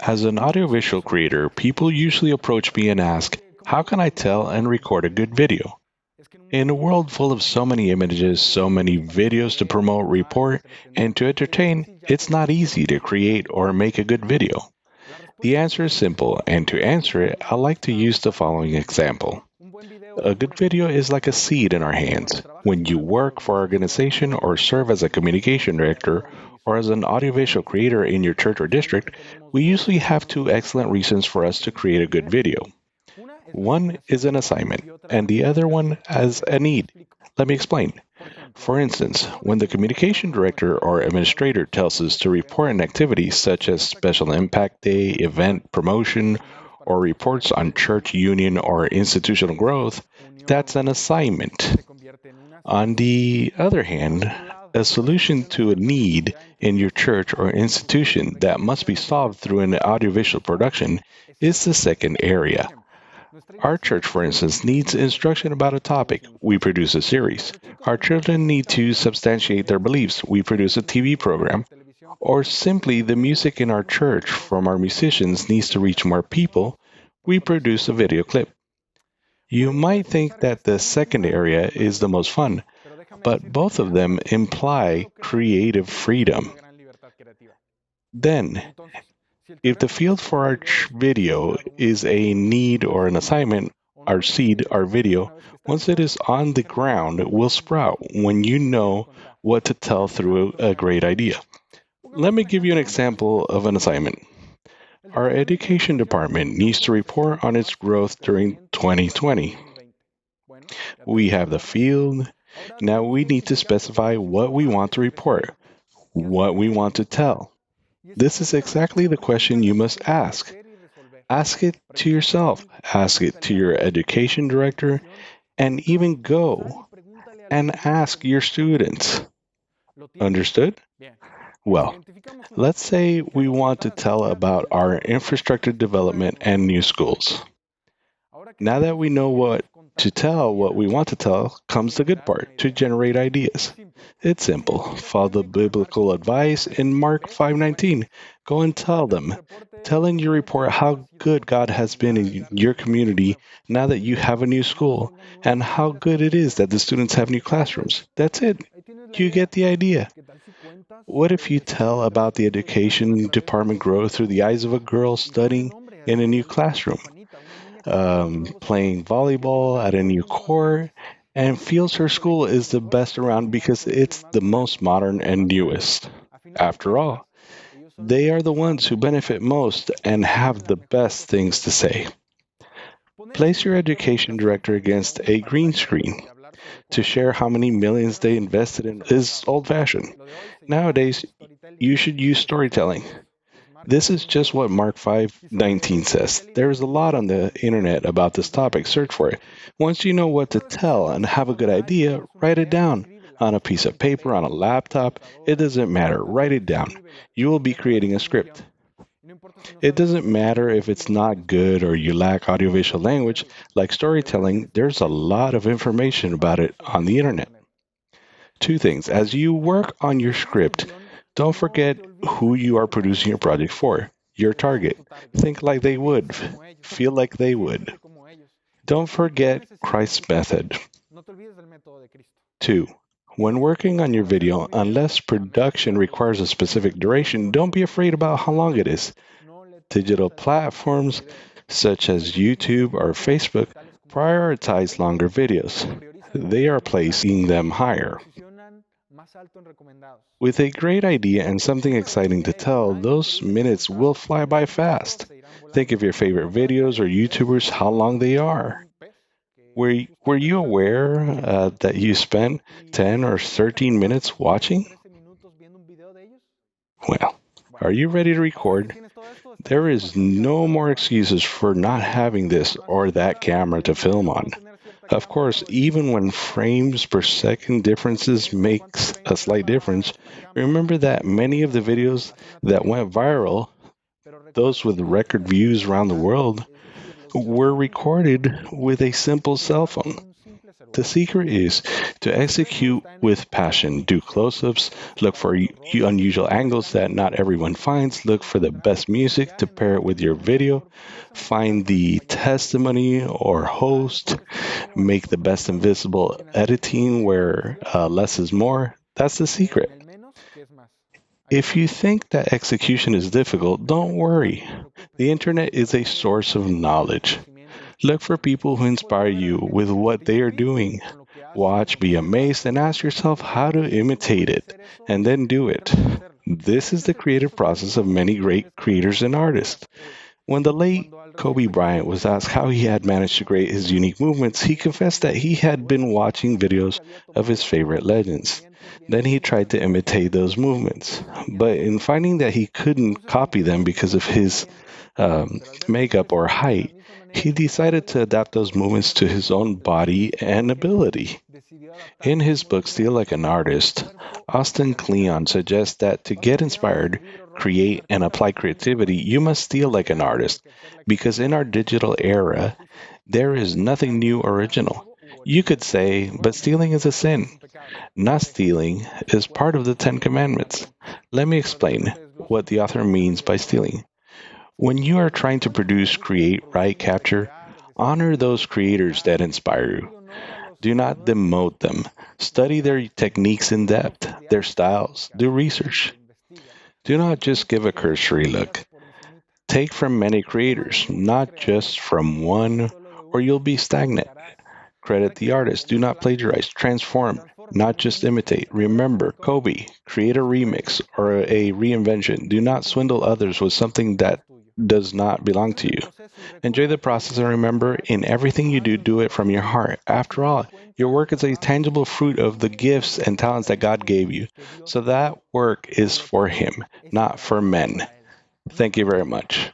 As an audiovisual creator, people usually approach me and ask, how can I tell and record a good video? In a world full of so many images, so many videos to promote, report, and to entertain, it's not easy to create or make a good video. The answer is simple, and to answer it, I like to use the following example. A good video is like a seed in our hands. When you work for an organization or serve as a communication director or as an audiovisual creator in your church or district, we usually have two excellent reasons for us to create a good video. One is an assignment, and the other one as a need. Let me explain. For instance, when the communication director or administrator tells us to report an activity such as Special Impact Day, event promotion, or reports on church union or institutional growth, that's an assignment. On the other hand, a solution to a need in your church or institution that must be solved through an audiovisual production is the second area. Our church, for instance, needs instruction about a topic. We produce a series. Our children need to substantiate their beliefs. We produce a TV program. Or simply the music in our church from our musicians needs to reach more people. We produce a video clip. You might think that the second area is the most fun, but both of them imply creative freedom. Then, if the field for our video is a need or an assignment, our seed, our video, once it is on the ground, will sprout when you know what to tell through a great idea. Let me give you an example of an assignment. Our education department needs to report on its growth during 2020. We have the field. Now we need to specify what we want to report, what we want to tell. This is exactly the question you must ask. Ask it to yourself, ask it to your education director, and even go and ask your students. Understood? Well, let's say we want to tell about our infrastructure development and new schools. Now that we know what we want to tell, comes the good part, to generate ideas. It's simple. Follow the biblical advice in Mark 5:19. Go and tell them. Tell in your report how good God has been in your community now that you have a new school, and how good it is that the students have new classrooms. That's it. You get the idea. What if you tell about the education department growth through the eyes of a girl studying in a new classroom, playing volleyball at a new court, and feels her school is the best around because it's the most modern and newest? After all, they are the ones who benefit most and have the best things to say. Place your education director against a green screen to share how many millions they invested in is old-fashioned. Nowadays, you should use storytelling. This is just what Mark 5:19 says. There is a lot on the internet about this topic. Search for it. Once you know what to tell and have a good idea, write it down on a piece of paper, on a laptop. It doesn't matter. Write it down. You will be creating a script. It doesn't matter if it's not good or you lack audiovisual language. Like storytelling, there's a lot of information about it on the internet. Two things. As you work on your script, don't forget who you are producing your project for, your target. Think like they would, feel like they would. Don't forget Christ's method. 2. When working on your video, unless production requires a specific duration, don't be afraid about how long it is. Digital platforms such as YouTube or Facebook prioritize longer videos. They are placing them higher. With a great idea and something exciting to tell, those minutes will fly by fast. Think of your favorite videos or YouTubers, how long they are. Were you aware that you spent 10 or 13 minutes watching? Well, are you ready to record? There is no more excuses for not having this or that camera to film on. Of course, even when frames per second differences makes a slight difference, remember that many of the videos that went viral, those with record views around the world, were recorded with a simple cell phone. The secret is to execute with passion. Do close ups, look for unusual angles that not everyone finds, look for the best music to pair it with your video, find the testimony or host, make the best invisible editing where less is more. That's the secret. If you think that execution is difficult, don't worry. The internet is a source of knowledge. Look for people who inspire you with what they are doing. Watch, be amazed, and ask yourself how to imitate it, and then do it. This is the creative process of many great creators and artists. When the late Kobe Bryant was asked how he had managed to create his unique movements, he confessed that he had been watching videos of his favorite legends. Then he tried to imitate those movements. But in finding that he couldn't copy them because of his makeup or height, he decided to adapt those movements to his own body and ability. In his book Steal Like an Artist, Austin Kleon suggests that to get inspired, create, and apply creativity, you must steal like an artist, because in our digital era, there is nothing new or original. You could say, but stealing is a sin. Not stealing is part of the Ten Commandments. Let me explain what the author means by stealing. When you are trying to produce, create, write, capture, honor those creators that inspire you. Do not demote them. Study their techniques in depth, their styles, do research. Do not just give a cursory look. Take from many creators, not just from one, or you'll be stagnant. Credit the artist. Do not plagiarize. Transform, not just imitate. Remember, Kobe, create a remix or a reinvention. Do not swindle others with something that does not belong to you. Enjoy the process and remember, in everything you do, do it from your heart. After all, your work is a tangible fruit of the gifts and talents that God gave you. So that work is for Him, not for men. Thank you very much.